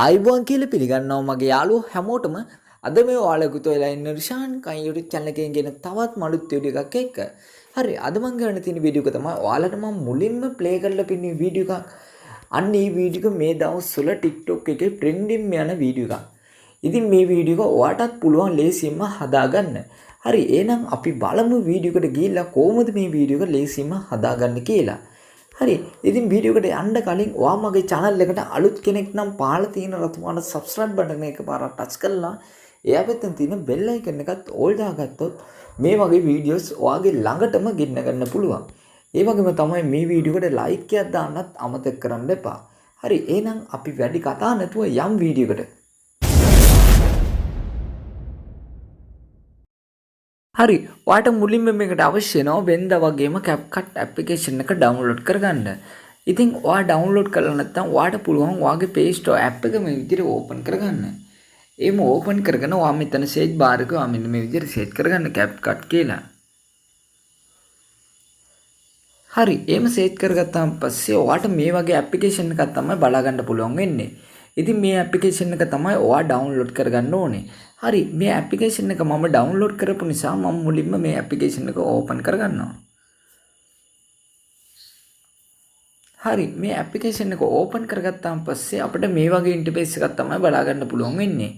ආයිබෝන් කියලා පිළිගන්නවා මගේ යාළුවෝ හැමෝටම අද මේ ඔයාලගුත වෙලා ඉන්න රිෂාන් කයි YouTube channel එකෙන් ගෙන තවත් මඩුත් වීඩියෝ එකක් එක්ක. හරි අද මම ගන්න තියෙන වීඩියෝ එක තමයි ඔයාලට මම මුලින්ම ප්ලේ කරලා පින්න වීඩියෝ එකක්. අන්න මේ වීඩියෝ එක මේ දවස්වල TikTok එකේ trending යන වීඩියෝ එකක්. ඉතින් මේ වීඩියෝ එක ඔයාටත් පුළුවන් ලේසියෙන්ම හදාගන්න. හරි එහෙනම් අපි බලමු වීඩියෝ එකට ගිහිල්ලා කොහොමද මේ වීඩියෝ එක ලේසියෙන්ම හදාගන්නේ කියලා. හරි ඉතින් වීඩියෝ එකට යන්න කලින් ඔයා මගේ channel එකට අලුත් කෙනෙක් නම් පාලා තියෙන රතුමාන subscribe button එක පාරක් touch කරලා එයා පැත්තෙන් තියෙන bell icon එකත් all දාගත්තොත් මේ වගේ videos ඔයාගේ ළඟටම ගෙන්න ගන්න පුළුවන්. ඒ වගේම තමයි මේ වීඩියෝ එකට like එකක් දාන්නත් අමතක කරන්න එපා. හරි එහෙනම් අපි වැඩි කතා නැතුව යම් වීඩියෝ එකට. හරි ඔයාට මුලින්ම මේකට අවශ්‍ය වෙනවා වෙනදා වගේම CapCut application එක download කරගන්න. ඉතින් ඔයා download කරලා නැත්නම් ඔයාට පුළුවන් ඔයාගේ Play Store app එක මේ විදිහට open කරගන්න. එහෙම open කරගෙන ඔයා මෙතන search bar එක ඔයා මෙන්න මේ විදිහට search කරගන්න CapCut කියලා. හරි එහෙම search කරගත්තාන් පස්සේ ඔයාට මේ වගේ application එකක් තමයි බලා ගන්න පුළුවන් වෙන්නේ. ඉතින් මේ application එක තමයි ඔයා download කරගන්න ඕනේ. හරි මේ application එක මම download කරපු නිසා මම මුලින්ම මේ application එක open කරගන්නවා. හරි මේ application එක open කරගත්තාන් පස්සේ අපිට මේ වගේ interface එකක් තමයි බලා ගන්න පුළුවන් වෙන්නේ.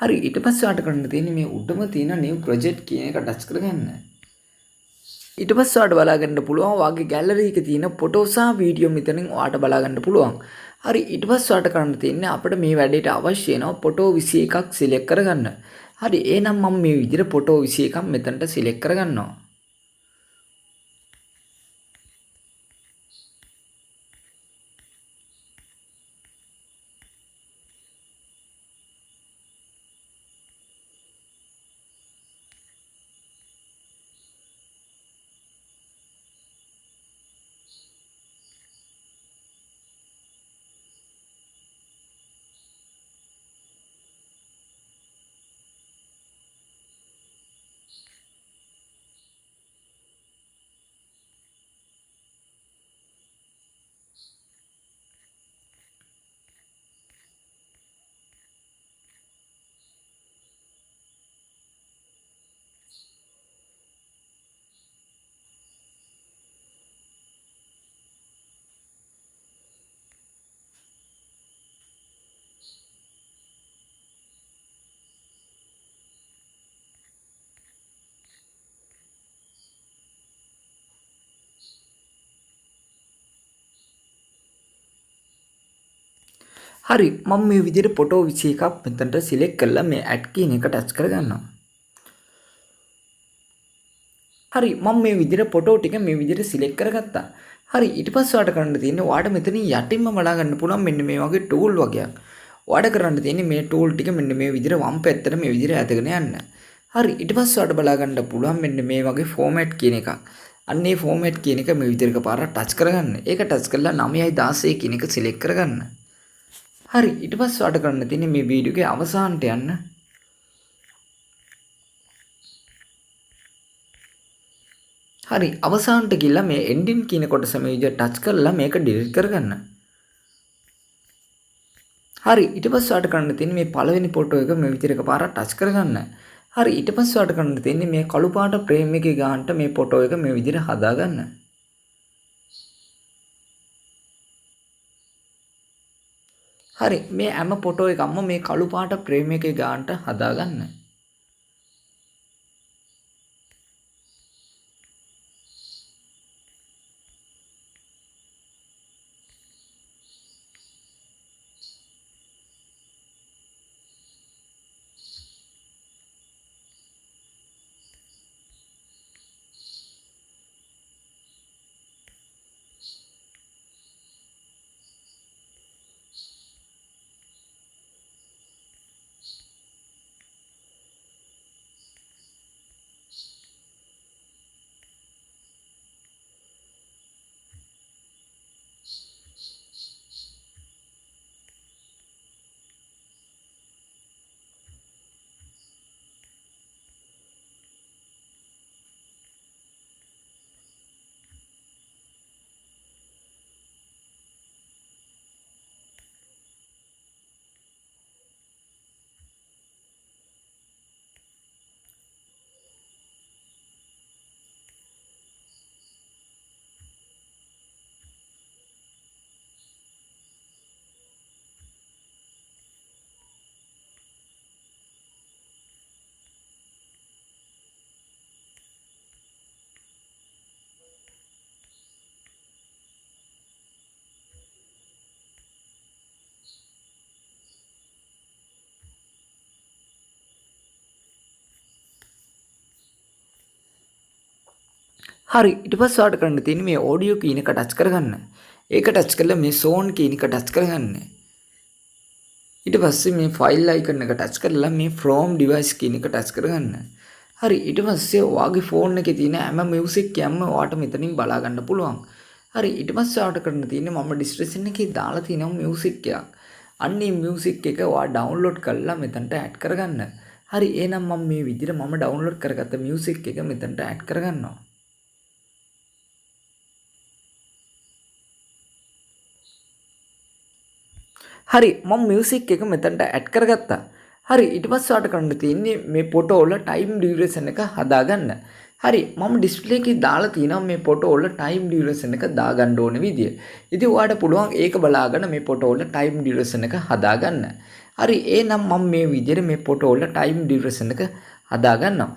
හරි ඊට පස්සේ ඔයාට කරන්න තියෙන්නේ මේ උඩම තියෙන new project කියන එක touch කරගන්න. ඊට පස්සේ ඔයාට බලා ගන්න පුළුවන් ඔයාගේ gallery එකේ තියෙන photo සහ video මෙතනින් ඔයාට බලා ගන්න පුළුවන්. හරි ඊට පස්සේ ඔයාට කරන්න තියෙන්නේ අපිට මේ වැඩේට අවශ්‍ය වෙනවා photo 21ක් select කරගන්න. හරි එහෙනම් මම මේ විදිහට photo 21ක් මෙතනට select කරගන්නවා. හරි මම මේ විදිහට photo 21ක් මෙතනට select කරලා මේ add කියන එක touch කරගන්නවා. හරි මම මේ විදිහට photo ටික මේ විදිහට select කරගත්තා. හරි ඊට පස්සේ ඔයාලට කරන්න තියෙන්නේ ඔයාලට මෙතනින් යටින්ම බලා ගන්න පුළුවන් මෙන්න මේ වගේ tool වගේක්. ඔයාලට කරන්න තියෙන්නේ මේ tool ටික මෙන්න මේ විදිහට වම් පැත්තට මේ විදිහට ඇදගෙන යන්න. හරි ඊට පස්සේ ඔයාලට බලා ගන්න පුළුවන් මෙන්න මේ වගේ format කියන එකක්. අන්න ඒ format කියන එක මේ විදිහට පාරක් touch කරගන්න. ඒක touch කරලා 9යි 16 කියන එක select කරගන්න. හරි ඊට පස්සේ ඔයාලට කරන්න තියෙන්නේ මේ වීඩියෝ එකේ අවසානට යන්න. හරි අවසානට ගිහලා මේ ending කියන කොටස මේ විදිහට touch කරලා මේක delete කරගන්න. හරි ඊට පස්සේ ඔයාලට කරන්න තියෙන්නේ මේ පළවෙනි ෆොටෝ එක මේ විදිහට එකපාරක් touch කරගන්න. හරි ඊට පස්සේ ඔයාලට කරන්න තියෙන්නේ මේ කළු පාට frame එකේ ගානට මේ ෆොටෝ එක මේ විදිහට හදාගන්න. හරි මේ හැම ෆොටෝ එකක්ම මේ කළු පාට frame එකේ ගානට හදාගන්න. හරි ඊට පස්සේ ඔයාලට කරන්න තියෙන්නේ මේ ඔඩියෝ කියන එක ටච් කරගන්න. ඒක ටච් කරලා මේ සෝන් කියන එක ටච් කරගන්න. ඊට පස්සේ මේ ෆයිල් අයිකන් එක ටච් කරලා මේ from device කියන එක ටච් කරගන්න. හරි ඊට පස්සේ ඔයාගේ ෆෝන් එකේ තියෙන හැම මියුසික් එකක්ම ඔයාට මෙතනින් බලා ගන්න පුළුවන්. හරි ඊට පස්සේ ඔයාට කරන්න තියෙන්නේ මම ඩිස්ක්‍රිප්ෂන් එකේ දාලා තියෙනවා මියුසික් එකක්. අන්නේ මියුසික් එක ඔයා ඩවුන්ලෝඩ් කරලා මෙතනට ඇඩ් කරගන්න. හරි එහෙනම් මම මේ විදිහට මම ඩවුන්ලෝඩ් කරගත්ත මියුසික් එක මෙතනට ඇඩ් කරගන්නවා. හරි මම මියුසික් එක මෙතනට ඇඩ් කරගත්තා. හරි ඊට පස්සේ ඔයාලට කරන්න තියෙන්නේ මේ ෆොටෝ වල ටයිම් ඩියුරේෂන් එක හදාගන්න. හරි මම ඩිස්ප්ලේ එකේ දාලා තියෙනවා මේ ෆොටෝ වල ටයිම් ඩියුරේෂන් එක දාගන්න ඕන විදිය. ඉතින් ඔයාලට පුළුවන් ඒක බලාගෙන මේ ෆොටෝ වල ටයිම් ඩියුරේෂන් එක හදාගන්න. හරි එහෙනම් මම මේ විදිහට මේ ෆොටෝ වල ටයිම් ඩියුරේෂන් එක හදාගන්නවා.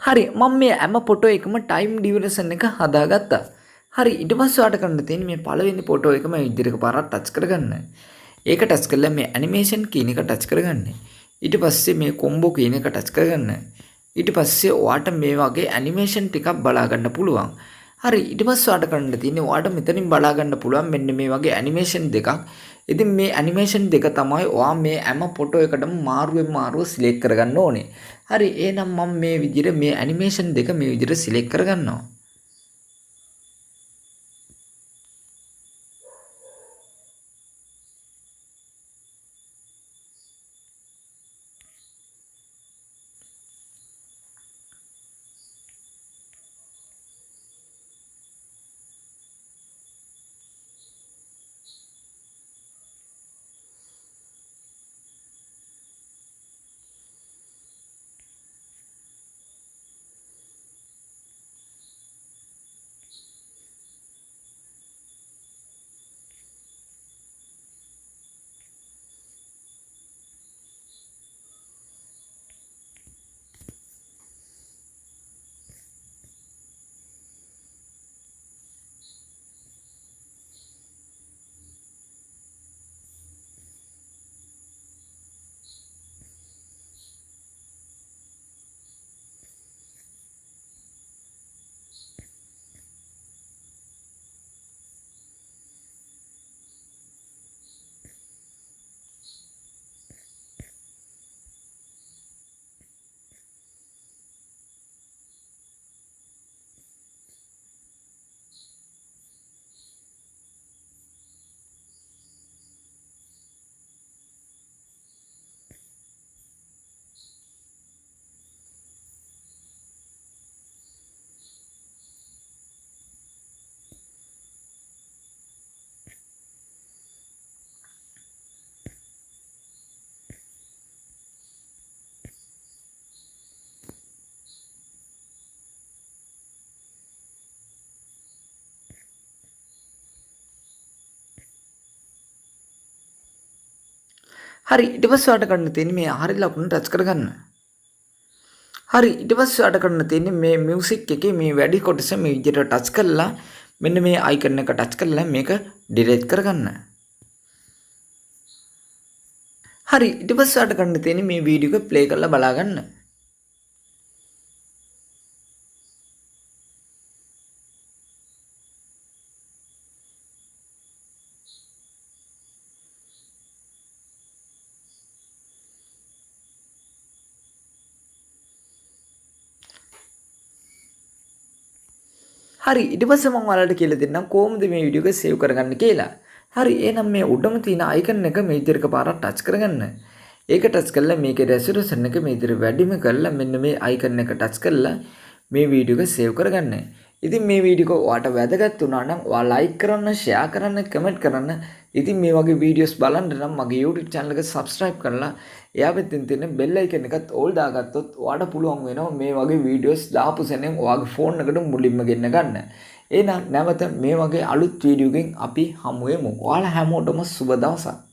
හරි මම මේ හැම ෆොටෝ එකම ටයිම් ඩියුරේෂන් එක හදාගත්තා. හරි ඊට පස්සේ ඔයාලට කරන්න තියෙන්නේ මේ පළවෙනි ෆොටෝ එක මේ විදිහට එකපාරක් ටච් කරගන්න. ඒක ටච් කරලා මේ ඇනිමේෂන් කියන එක ටච් කරගන්න. ඊට පස්සේ මේ කොම්බෝ කියන එක ටච් කරගන්න. ඊට පස්සේ ඔයාට මේ වගේ ඇනිමේෂන් ටිකක් බලා ගන්න පුළුවන්. හරි ඊට පස්සේ ඔයාට කරන්න තියෙන්නේ ඔයාට මෙතනින් බලා ගන්න පුළුවන් මෙන්න මේ වගේ ඇනිමේෂන් දෙකක්. ඉතින් මේ ඇනිමේෂන් දෙක තමයි ඔයා මේ හැම ෆොටෝ එකටම මාරුවෙන් මාරුව සිලෙක්ට් කරගන්න ඕනේ. හරි එහෙනම් මම මේ විදිහට මේ ඇනිමේෂන් දෙක මේ විදිහට සිලෙක්ට් කරගන්නවා. හරි ඊට පස්සේ ඔයාලට කරන්න තියෙන්නේ මේ හරි ලකුණ ටච් කරගන්න. හරි ඊට පස්සේ ඔයාලට කරන්න තියෙන්නේ මේ මියුසික් එකේ මේ වැඩි කොටස මේ විදිහට ටච් කරලා මෙන්න මේ අයිකන් එක ටච් කරලා මේක ඩිලීට් කරගන්න. හරි ඊට පස්සේ ඔයාලට කරන්න තියෙන්නේ මේ වීඩියෝ එක ප්ලේ කරලා බලා ගන්න. හරි ඊට පස්සේ මම ඔයාලට කියලා දෙන්නම් කොහොමද මේ වීඩියෝ එක සේව් කරගන්න කියලා. හරි එහෙනම් මේ උඩම තියෙන අයිකන් එක මේ විදිහට එකපාරක් ටච් කරගන්න. ඒක ටච් කරලා මේකේ රෙසොලුෂන් එක මේ විදිහට වැඩිම කරලා මෙන්න මේ අයිකන් එක ටච් කරලා මේ වීඩියෝ එක සේව් කරගන්න. ඉතින් මේ වීඩියෝ එක ඔයාලට වැදගත් වුණා නම් ඔයා ලයික් කරන්න, ෂෙයා කරන්න, කමෙන්ට් කරන්න. ඉතින් මේ වගේ වීඩියෝස් බලන්න නම් මගේ YouTube channel එක subscribe කරලා එයා පැත්තෙන් තියෙන bell icon එකත් all දාගත්තොත් ඔයාලට පුළුවන් වෙනවා මේ වගේ වීඩියෝස් දාපු සෙනෙන් ඔයාගේ ෆෝන් එකට මුලින්ම ගෙන්න ගන්න. එහෙනම් නැවත මේ වගේ අලුත් වීඩියෝ එකකින් අපි හමු වෙමු. ඔයාලා හැමෝටම සුබ දවසක්.